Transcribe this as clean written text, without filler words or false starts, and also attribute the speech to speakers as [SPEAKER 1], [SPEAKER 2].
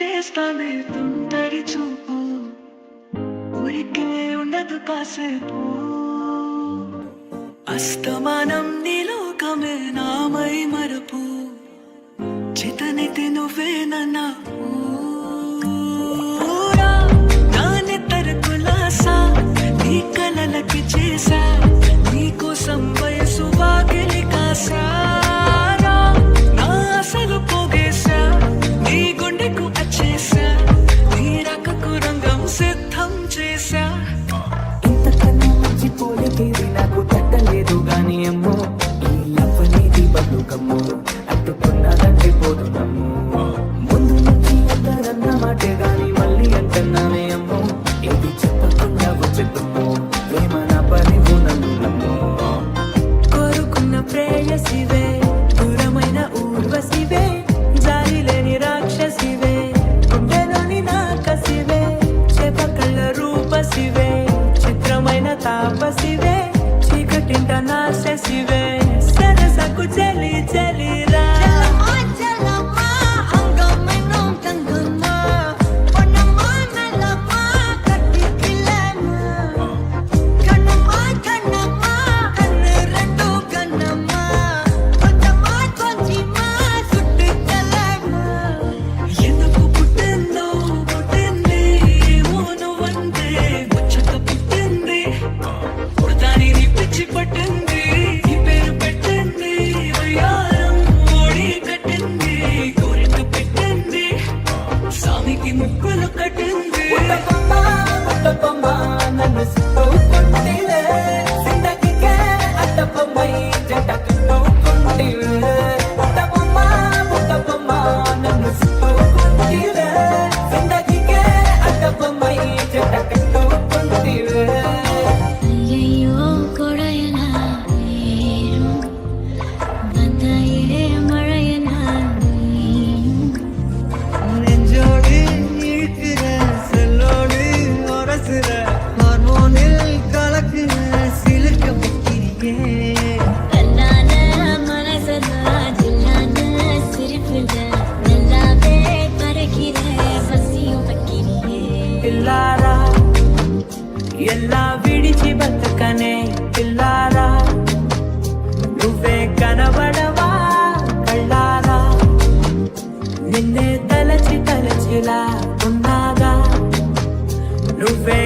[SPEAKER 1] చుట్టేస్తానే తుంటరి చూపు, ఊరికే ఉండదు కాసేపు. అస్తమానం నీలోకమే నామై మరపు, చితనితి నువ్వేనన్నా నీ కలలకి చేసా, నీకోసం వయసు వాకిలి కాసా, నా అసలు పోగేశా, నీ గుండెకు అచ్చేసా, నీ రకకు రంగం సిద్ధం చేశా.
[SPEAKER 2] ఇంతకన్నా మర్చిపోలేది నాకు తట్టలేదు గాని అమ్మో, ఈ లవ్వనేది బతుకమ్మో, అట్టుకున్నదంటే పోదు నమ్ము. ముందు నుంచి అందరన్న మాటే గాని మళ్ళీ అంటున్నానే అమ్మో, ఏది చెప్పకుండా వచ్చేద్దాము ప్రేమ నా పరివు నన్ను నమ్ము.
[SPEAKER 1] కోరుకున్న ప్రేయసివే, దూరమైన ఊర్వశివే, జాలి లేని రాక్షసివే, గుండెలోని నాకసివే, చేప కళ్ళ రూపసివే, చిత్రమైన తాపసివే, చీకటింట నాశసివే, సరసకు చలి చలిరా.
[SPEAKER 2] నన్ను సిక్కుకుంటివే, జిందగీకే అడ్డపమ్మై జంట కట్టుకుంటివే. పుట్టబొమ్మ నన్ను సిక్కుకుంటివే, జిందగీకే అడ్డపమ్మై జంట కట్టుకుంటివే.
[SPEAKER 3] అయ్యయ్యో కొడయనా నీరు, బందయే మഴయనా
[SPEAKER 1] நெஞ்சோடு இருக்கிற செல்லோடு உரசுற ஹார்மோனில் கலக்குற சிலுக்க வைக்கிறியே.
[SPEAKER 3] கல்லான மனசல ஜில்லான சிரிப்புல நல்லாவே பறக்கிற பசியும் பக்கிரியே.
[SPEAKER 1] పిల్లారా ఎలా విడిచి బతకనే పిల్లారా, నువ్వే కనబడవా కళ్ళారా, నిన్నే తలచి తలచిలా ఉన్నాగా, నువ్వే